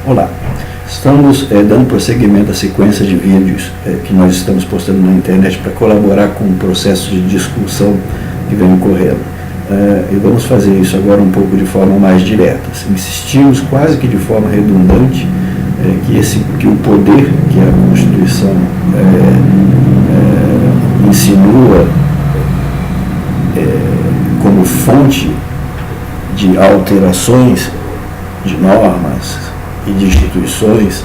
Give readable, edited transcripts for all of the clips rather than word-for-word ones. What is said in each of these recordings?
Olá, estamos dando prosseguimento à sequência de vídeos que nós estamos postando na internet para colaborar com o processo de discussão que vem ocorrendo. E vamos fazer isso agora um pouco de forma mais direta. Insistimos quase que de forma redundante que o poder que a Constituição insinua como fonte de alterações de normas e de instituições,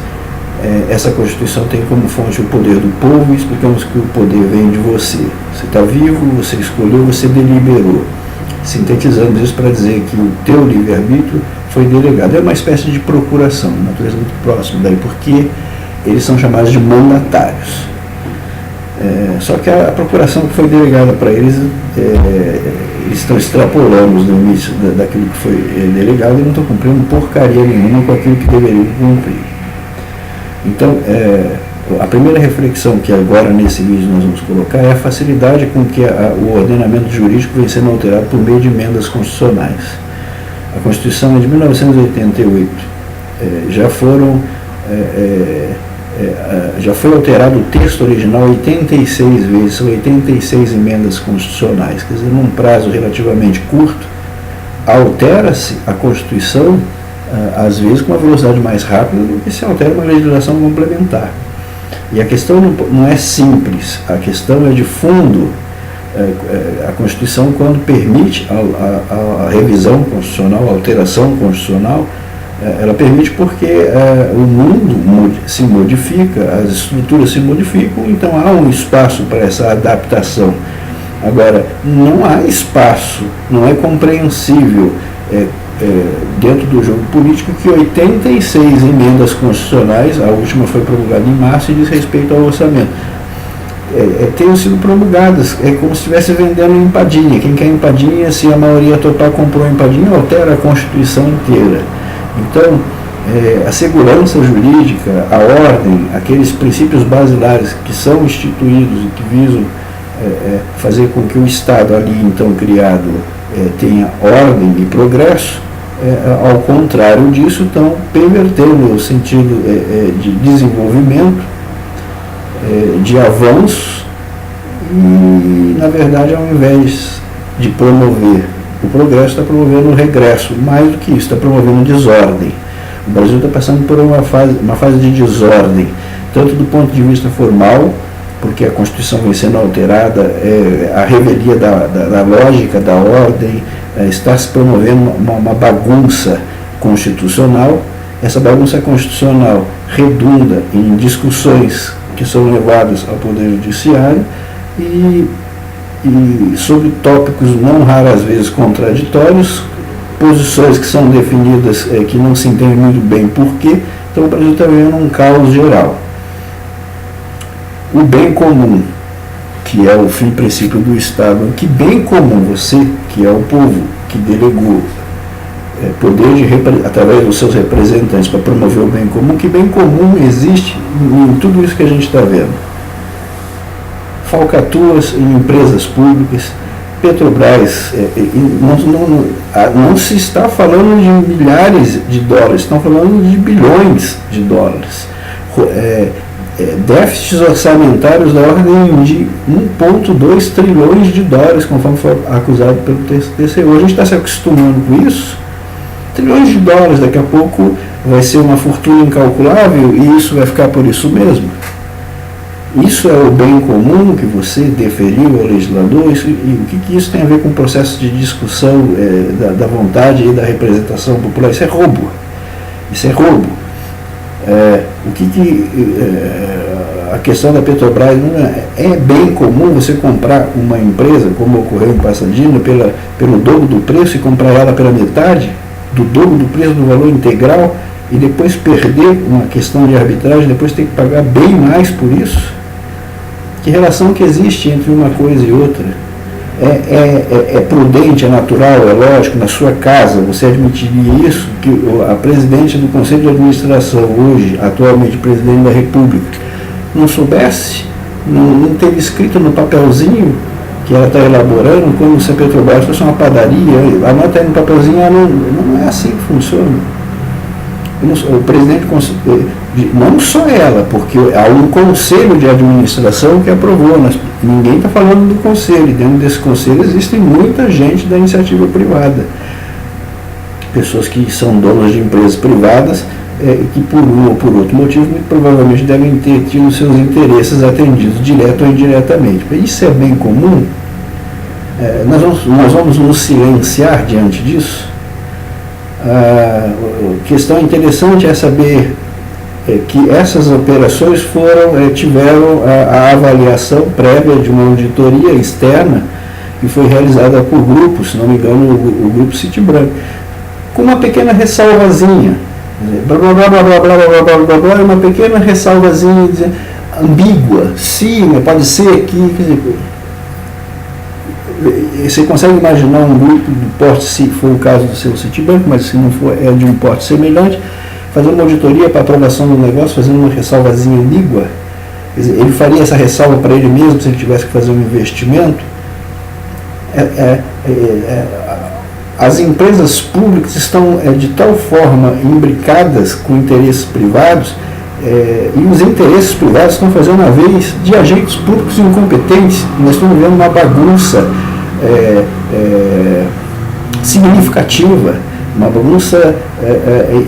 essa Constituição tem como fonte o poder do povo, e explicamos que o poder vem de você. Você está vivo, você escolheu, você deliberou. Sintetizamos isso para dizer que o teu livre-arbítrio foi delegado. É uma espécie de procuração, de natureza muito próxima, daí porque eles são chamados de mandatários. Só que a procuração que foi delegada para eles, eles estão extrapolando os limites daquilo que foi delegado e não estão cumprindo porcaria nenhuma com aquilo que deveriam cumprir. Então, a primeira reflexão que agora nesse vídeo nós vamos colocar é a facilidade com que o ordenamento jurídico vem sendo alterado por meio de emendas constitucionais. A Constituição é de 1988, já foi alterado o texto original 86 vezes, são 86 emendas constitucionais, quer dizer, num prazo relativamente curto, altera-se a Constituição, às vezes com uma velocidade mais rápida do que se altera uma legislação complementar. E a questão não é simples, a questão é de fundo. A Constituição, quando permite a revisão constitucional, a alteração constitucional, ela permite porque o mundo se modifica, as estruturas se modificam, então há um espaço para essa adaptação. Agora, não há espaço, não é compreensível dentro do jogo político que 86 emendas constitucionais, a última foi promulgada em março e diz respeito ao orçamento, tenham sido promulgadas. É como se estivesse vendendo empadinha. Quem quer empadinha, se a maioria total comprou empadinha, altera a Constituição inteira. Então, a segurança jurídica, a ordem, aqueles princípios basilares que são instituídos e que visam fazer com que o Estado ali então criado tenha ordem e progresso, ao contrário disso, estão pervertendo o sentido de desenvolvimento, de avanço, e na verdade, ao invés de promover o progresso, está promovendo o regresso. Mais do que isso, está promovendo desordem. O Brasil está passando por uma fase de desordem, tanto do ponto de vista formal, porque a Constituição vem sendo alterada, a revelia da lógica, da ordem, está se promovendo uma bagunça constitucional. Essa bagunça constitucional redunda em discussões que são levadas ao Poder Judiciário e sobre tópicos não raras vezes contraditórios, posições que são definidas que não se entende muito bem por quê. Então o Brasil está vivendo um caos geral. O bem comum, que é o fim princípio do Estado, que bem comum você, que é o povo, que delegou poder através dos seus representantes para promover o bem comum, que bem comum existe em tudo isso que a gente está vendo? Falcatruas em empresas públicas, Petrobras, não se está falando de milhares de dólares, estão falando de bilhões de dólares. Déficits orçamentários da ordem de 1,2 trilhões de dólares, conforme foi acusado pelo TCU. A gente está se acostumando com isso. Trilhões de dólares, daqui a pouco vai ser uma fortuna incalculável e isso vai ficar por isso mesmo. Isso é o bem comum que você deferiu ao legislador? E o que isso tem a ver com o processo de discussão da vontade e da representação popular? Isso é roubo. Isso é roubo. A questão da Petrobras, é bem comum você comprar uma empresa, como ocorreu em Passadina, pelo dobro do preço e comprar ela pela metade do dobro do preço do valor integral e depois perder uma questão de arbitragem, depois ter que pagar bem mais por isso? Que relação que existe entre uma coisa e outra? É prudente, é natural, é lógico, na sua casa você admitiria isso, que a presidente do Conselho de Administração, hoje, atualmente presidente da República, não soubesse, não teve escrito no papelzinho que ela está elaborando, como se a Petrobras fosse uma padaria, anota aí no papelzinho, não é assim que funciona. O presidente, não só ela, porque há um conselho de administração que aprovou, ninguém está falando do conselho, dentro desse conselho existe muita gente da iniciativa privada, pessoas que são donos de empresas privadas, que por um ou por outro motivo muito provavelmente devem ter tido seus interesses atendidos direto ou indiretamente. Isso é bem comum. Nós vamos nos silenciar diante disso. A questão interessante é saber que essas operações tiveram a avaliação prévia de uma auditoria externa que foi realizada por grupos, se não me engano, o grupo Citibank, com uma pequena ressalvazinha, uma pequena ressalvazinha ambígua, sim, pode ser que, quer dizer, você consegue imaginar um grupo do porte, se for o caso do seu Citibank, mas se não for, é de um porte semelhante, fazendo uma auditoria para aprovação do negócio, fazendo uma ressalvazinha ambígua? Quer dizer, ele faria essa ressalva para ele mesmo se ele tivesse que fazer um investimento? As empresas públicas estão de tal forma imbricadas com interesses privados, e os interesses privados estão fazendo a vez de agentes públicos incompetentes. Nós estamos vendo uma bagunça significativa, uma bagunça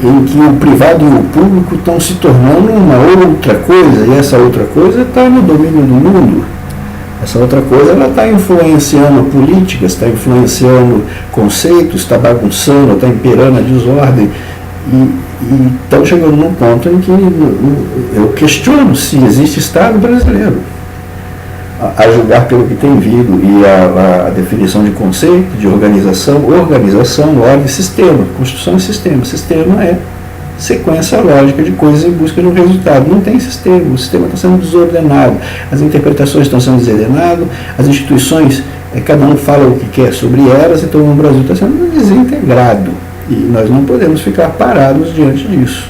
em que o privado e o público estão se tornando uma outra coisa, e essa outra coisa está no domínio do mundo. Essa outra coisa ela está influenciando políticas, está influenciando conceitos, está bagunçando, está imperando a desordem, e estão chegando num ponto em que eu questiono se existe Estado brasileiro. A julgar pelo que tem vindo e a definição de conceito, de organização, ordem, sistema. Construção é sistema. Sistema é sequência lógica de coisas em busca de um resultado. Não tem sistema, o sistema está sendo desordenado, as interpretações estão sendo desordenadas, as instituições, cada um fala o que quer sobre elas, então o Brasil está sendo desintegrado e nós não podemos ficar parados diante disso.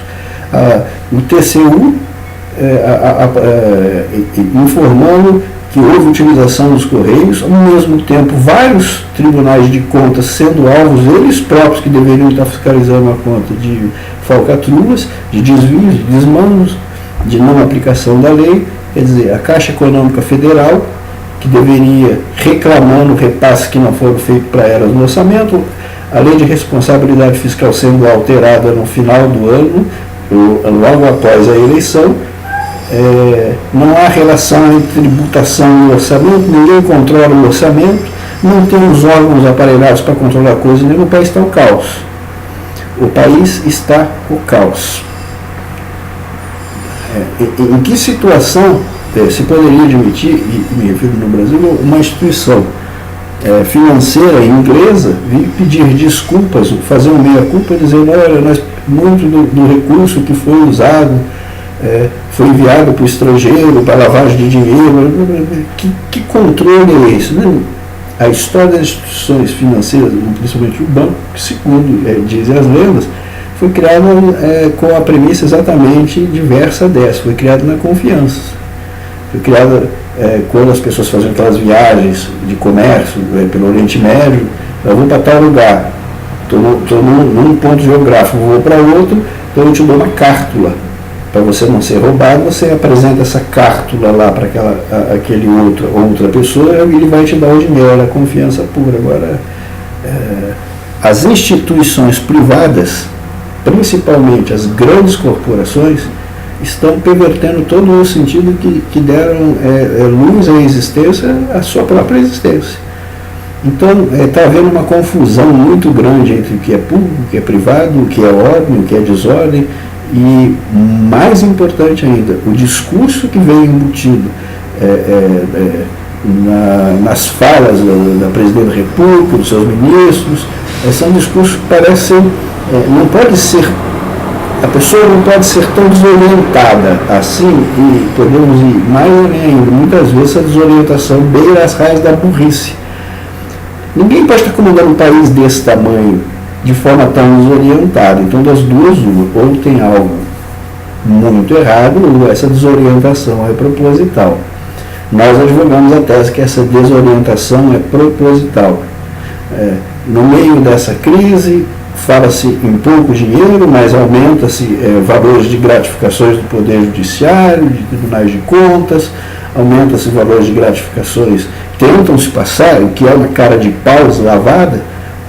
O TCU informando que houve utilização dos Correios, ao mesmo tempo vários tribunais de contas sendo alvos, eles próprios que deveriam estar fiscalizando a conta de falcatruas, de desvios, de desmandos, de não aplicação da lei. Quer dizer, a Caixa Econômica Federal, que deveria reclamar no repasse que não foram feitos para elas no orçamento, a lei de responsabilidade fiscal sendo alterada no final do ano, logo após a eleição. Não há relação entre tributação e orçamento, ninguém controla o orçamento, não tem os órgãos aparelhados para controlar coisas, o país está o caos. O país está o caos. Em que situação se poderia admitir, e me refiro no Brasil, uma instituição financeira inglesa vir pedir desculpas, fazer uma meia-culpa, dizendo, olha, muito do recurso que foi usado foi enviado para o estrangeiro, para lavagem de dinheiro. Que controle é esse? Né? A história das instituições financeiras, principalmente o banco, que segundo dizem as lendas, foi criada com a premissa exatamente diversa dessa, foi criada na confiança. Foi criada quando as pessoas faziam aquelas viagens de comércio pelo Oriente Médio, eu vou para tal lugar, estou num ponto geográfico, vou para outro, então eu te dou uma cártula. Para você não ser roubado, você apresenta essa cártula lá para aquele outra pessoa e ele vai te dar o dinheiro, a confiança pura. Agora, as instituições privadas, principalmente as grandes corporações, estão pervertendo todo o sentido que deram luz à existência, à sua própria existência. Então, está havendo uma confusão muito grande entre o que é público, o que é privado, o que é ordem, o que é desordem. E, mais importante ainda, o discurso que vem embutido nas falas da Presidente da República, dos seus ministros, são discursos que parecem, não pode ser, a pessoa não pode ser tão desorientada assim, e podemos ir mais além ainda, muitas vezes a desorientação beira as raias da burrice. Ninguém pode estar comandando um país desse tamanho de forma tão desorientada. Então, das duas, ou tem algo muito errado, ou essa desorientação é proposital. Nós advogamos a tese que essa desorientação é proposital. No meio dessa crise, fala-se em pouco dinheiro, mas aumenta-se valores de gratificações do Poder Judiciário, de tribunais de contas, aumenta-se valores de gratificações, tentam-se passar, o que é uma cara de pau lavada,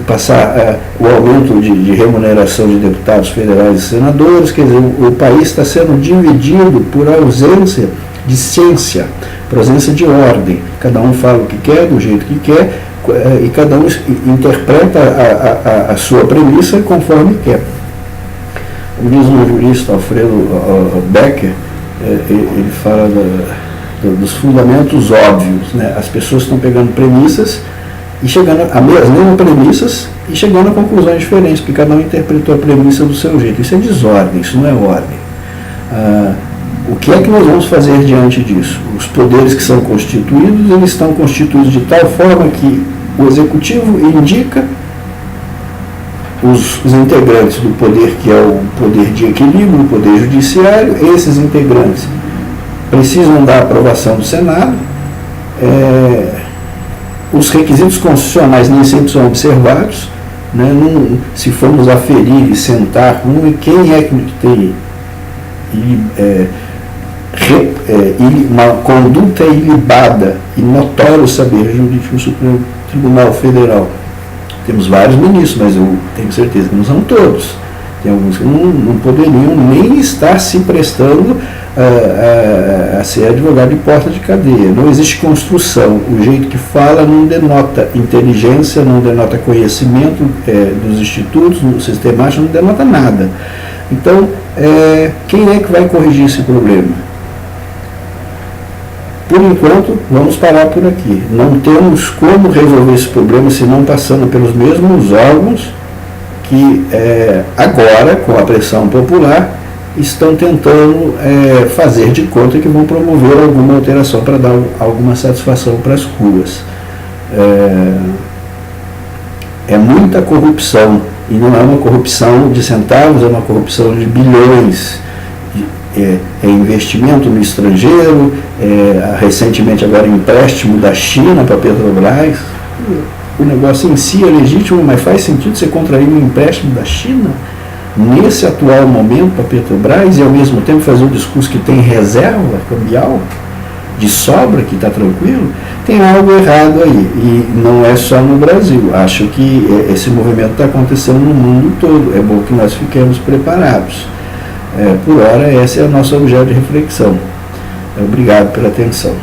passar o aumento de remuneração de deputados federais e senadores. Quer dizer, o país está sendo dividido por ausência de ciência, por ausência de ordem. Cada um fala o que quer, do jeito que quer, e cada um interpreta a sua premissa conforme quer. Como diz um jurista, Alfredo Becker, ele fala dos fundamentos óbvios, né? As pessoas estão pegando premissas e chegando a mesmas premissas e chegando a conclusões diferentes, porque cada um interpretou a premissa do seu jeito. Isso é desordem, isso não é ordem. O que é que nós vamos fazer diante disso? Os poderes que são constituídos, eles estão constituídos de tal forma que o executivo indica os integrantes do poder, que é o poder de equilíbrio, o poder judiciário. Esses integrantes precisam da aprovação do Senado. Os requisitos constitucionais nem sempre são observados, né? Se formos aferir e sentar com quem é que tem uma conduta ilibada e notório saber jurídico no Supremo Tribunal Federal. Temos vários ministros, mas eu tenho certeza que não são todos. Tem alguns que não poderiam nem estar se prestando a ser advogado de porta de cadeia. Não existe construção. O jeito que fala não denota inteligência, não denota conhecimento dos institutos, no sistemático, não denota nada. Então, quem é que vai corrigir esse problema? Por enquanto, vamos parar por aqui. Não temos como resolver esse problema se não passando pelos mesmos órgãos que agora, com a pressão popular, estão tentando fazer de conta que vão promover alguma alteração para dar alguma satisfação para as ruas. É muita corrupção, e não é uma corrupção de centavos, é uma corrupção de bilhões. É investimento no estrangeiro, recentemente agora empréstimo da China para a Petrobras. O negócio em si é legítimo, mas faz sentido você contrair um empréstimo da China nesse atual momento para a Petrobras e ao mesmo tempo fazer um discurso que tem reserva cambial, de sobra, que está tranquilo? Tem algo errado aí, e não é só no Brasil. Acho que esse movimento está acontecendo no mundo todo. É bom que nós fiquemos preparados. Por hora, esse é o nosso objeto de reflexão. Obrigado pela atenção.